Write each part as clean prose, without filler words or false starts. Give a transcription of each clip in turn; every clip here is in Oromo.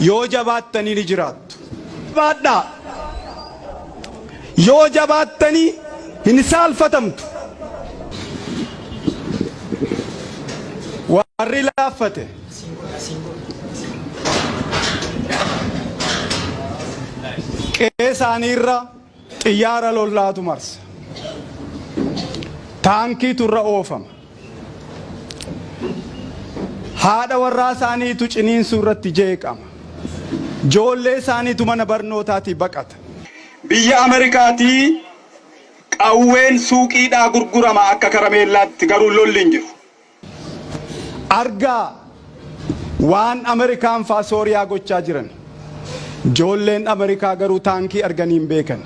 yoo jabaattanii ni jiraattu. Baadhaa yoo jabaattanii hin saalfatamtu. Warri laaffate qe'ee isaaniirra xiyyaara lollaatu marsa. Taankiitu irra oofama. Haadha warraa isaaniitu ciniinsuu irratti jeeqama. Ijoollee isaaniitu mana barnootaatii baqata. Biyya Ameerikaatii qawween suuqiidhaa gurgurama akka karameellaatti, garuu lolli hin jiru. Argaa waan Ameerikaan faa Sooriyaa gochaa jiran. Ijoolleen Ameerikaa garuu taankii arganii hin beekan.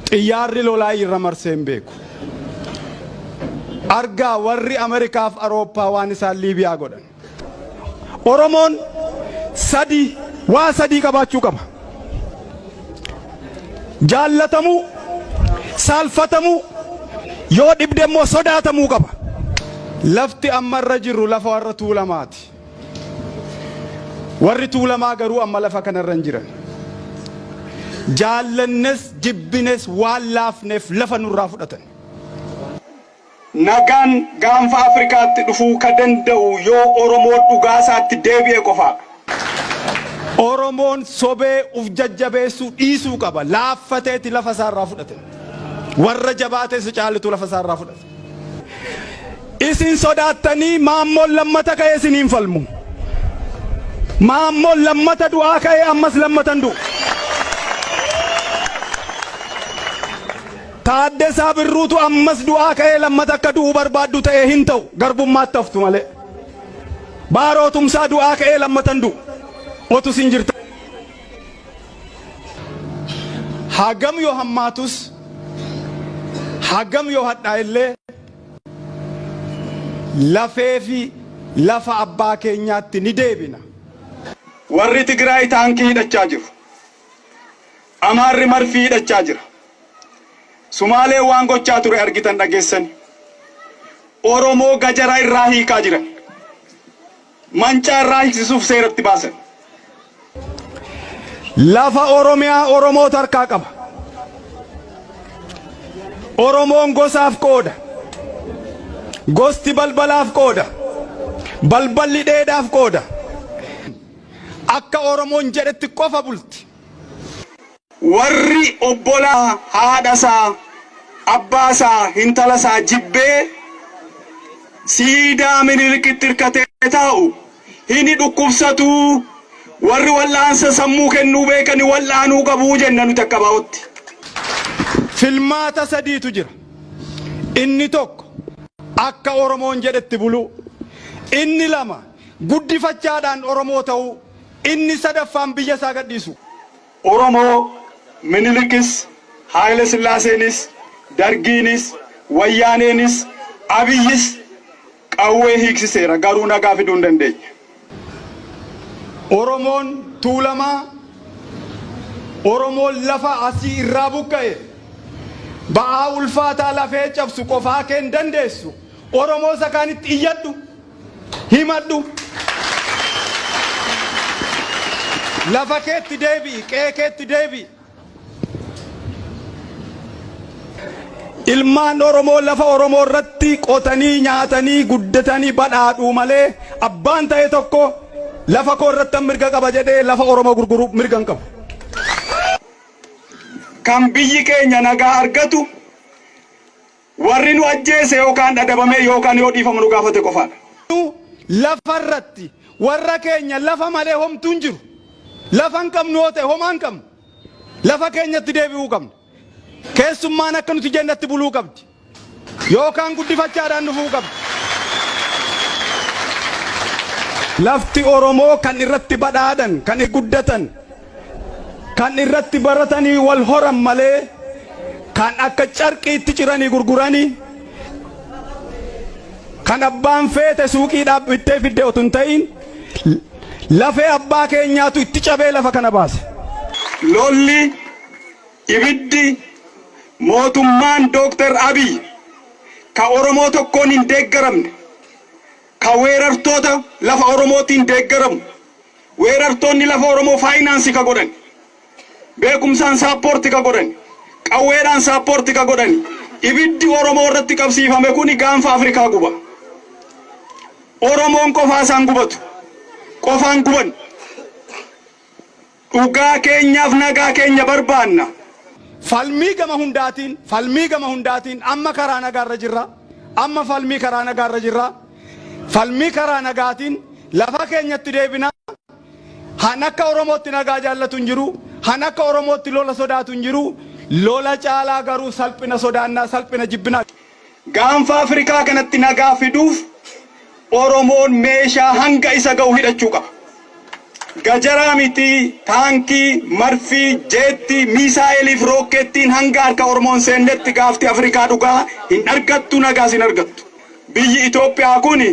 Xiyyaarri lolaa irra marsee hin beeku. Argaa warri Ameerikaaf Awurooppaa waan isaan Liibiyaa godhan. Oromoon waa sadii qabaachuu qaba. Jaallatamuu, saalfatamuu, yoo dhibde immoo sodaatamuu qaba. Lafti amma irra jirru lafa warra tuulamaati. Warri tuulamaa garuu amma lafa kanarra hin jiran. Jaallannes jibbines waan laafneef lafa nurraa fudhatan. Nagaan gaanfa Afrikaatti dhufuu ka danda'u yoo Oromoo dhugaasaatti deebi'e qofa. Oromoon sobee uf jajjabeessuu dhiisuu qaba. Laaffateeti lafa isaarraa fudhate. Warra jabaatees caalitu lafa isaarraa fudhate. Isin sodaattanii maammoon lammata ka'ee isiniin falmu. Maammoon lammata du'aa ka'ee ammas lammatan du'u. Taaddasaa Birruutu ammas du'aa ka'ee lammata akka du'u barbaaddu ta'ee hin ta'u, garbummaatti haftu malee. Baaroo Tumsaa du'aa ka'ee lammatan du'u. Otu sin jirta. Hagam yoo hammaatus, hagam yoo hadhaa illee lafee fi lafa abbaa keenyaatti ni deebina. Warri Tigraay taankii hidhachaa jiru. Amaarri marfii hidhachaa jira. Sumaalee waan gochaa ture argitan dhageessan. Oromoo gajaraa irraa hiikaa jiran. Mancaa irraa hiiksisuuf seeratti baasan. Lafa Oromiyaa Oromoo harkaa qaba. Oromoon gosaaf qooda. Gosti balbalaaf qooda. Balballi dheedhaaf qooda. Akka Oromoon jedhetti qofa bulti. Warri obbolaa haadhasaa, abbaasaa, hintalasaa jibbee siidaa Minilikitti hirkatee taa'u hini dhukkubsatu. Warri wal'aansa sammuu kennuu beekani wal'aanuu qabuu jenna nuti akka baa'utti. Filmaata sadiitu jira. Inni tokko akka Oromoon jedhetti buluu. Inni lama guddifachaadhaan Oromoo ta'uu. Inni sadaffaan biyya isaa gadhiisu. Oromoo Minilikis, Haayile Sillaaseenis, Dargiinis, Wayyaaneenis, Abiyyis qawwee hiiksiseera, garuu nagaa fiduu hin dandeenye. Oromoon tuulamaa, Oromoon lafa asii irraa buqqa'e, ba'aa ulfaataa lafee cabsu qofaa keen dandeessu. Oromoo isa kaanitti iyyadhu, himadhu. Lafa keetti deebi'i, qe'ee keetti deebi'i. Ilmaan Oromoo lafa Oromoo irratti qotanii nyaatanii guddatanii badhaadhuu malee abbaan ta'e tokko lafa koo irratti mirga qaba jedhee lafa Oromoo gurguru mirga hin qabu. Kan biyyi keenya nagaa argatu warri nu ajjeese yookaan dhadhabame yookaan yoo dhiifamu nu gaafate qofaadha. Lafa irratti warra keenya lafa malee homtuu hin jiru. Lafa hin qabnu yoo ta'e homaa hin qabnu. Lafa keenyatti deebi'uu qabna. Keessummaan akka nuti jennatti buluu qabdi. Yookaan guddifachaadhaan dhufuu qabdi. Lafti Oromoo kan irratti badhaadhan, kan guddatan, kan irratti baratanii wal horan malee kan akka carqiitti ciranii gurguranii, kan abbaan feete suuqiidhaaf bittee fidde otoo hin ta'in lafee abbaa keenyaatu itti cabee lafa kana baase. Lolli, ibiddi, mootummaan Dr. Abiy ka Oromoo tokkoon hin deeggaramne, ka weerartoota lafa Oromootiin deeggaramu, weerartoonni lafa Oromoo faayinaansii ka godhan, beekumsaan saappoortii ka godhan, qawweedhaan saappoortii ka godhan, ibiddi Oromoo irratti qabsiifame kuni gaanfa Afrikaa guba. Oromoon qofaa isaan gubatu, qofaan guban. Dhugaa keenyaaf nagaa keenya barbaanna. Falmii gama hundaatiin amma karaa nagaarra jirra. Amma falmii karaa nagaarra jirra. Falmii karaa nagaatiin lafa keenyatti deebina. Han akka Oromootti nagaa jaallatu hin jiru. Han akka Oromootti lola sodaatu hin jiru. Lola caalaa garuu salphina sodaannaa, salphina jibbinaa. Gaanfa Afrikaa kanatti nagaa fiduuf Oromoon meeshaa hanga isa ga'u hidhachuu qaba. Gajaraa miti, taankii, marfii, jeetti, miisaa'eliif rookettiin hanga harka Oromoon seennetti gaafti Afrikaa dhugaa hin argattu, nagaas hin argattu. Biyyi Itoophiyaa kuni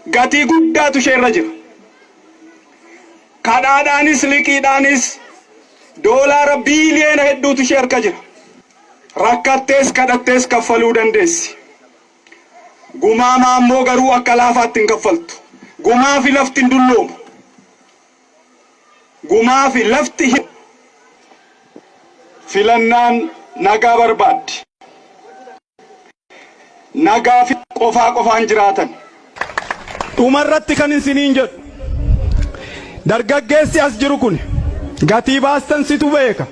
gatii guddaatu isheerra jira. Kadhaadhaanis liqiidhaanis doolaara biiliyoona hedduutu ishee harka jira. Rakkattees kadhattees kaffaluu dandeessi. Gumaa ammoo garuu akka laafaatti hin kaffaltu. Gumaa fi lafti hin dulloomu. Gumaa fi lafti filannaan nagaa barbaaddi. Nagaa fi qofaan jiraatan. Dhumarratti kan isiniin jedhu dargaggeessi as jiru kun gatii baastan situ beeka.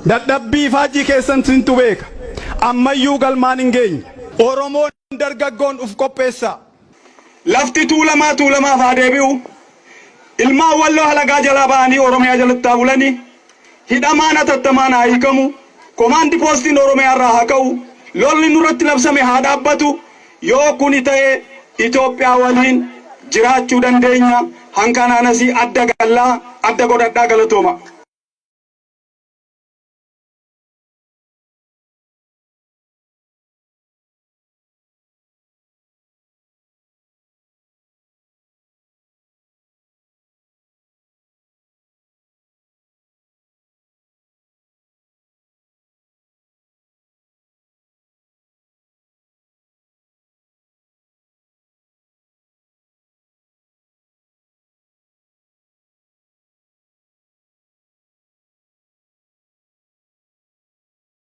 Dadhabbii faajii keessan situ beeka. Ammayyuu galmaan hin geenye. Oromoon dargaggoon uf qopheessaa. Lafti tuulamaaf haa deebi'u. Ilmaan Walloo halagaa jalaa ba'anii Oromiyaa jalatti haa bulanii. Hidhamaan atattamaan haa hiikamu. Komaandi poostiin Oromiyaa irraa haa ka'u. Lolli nurratti labsame haa dhaabbatu. Yoo kuni ta'e Itoophiyaa waliin jiraachuu dandeenya. Hankanaanas adda godhadhaa galatooma.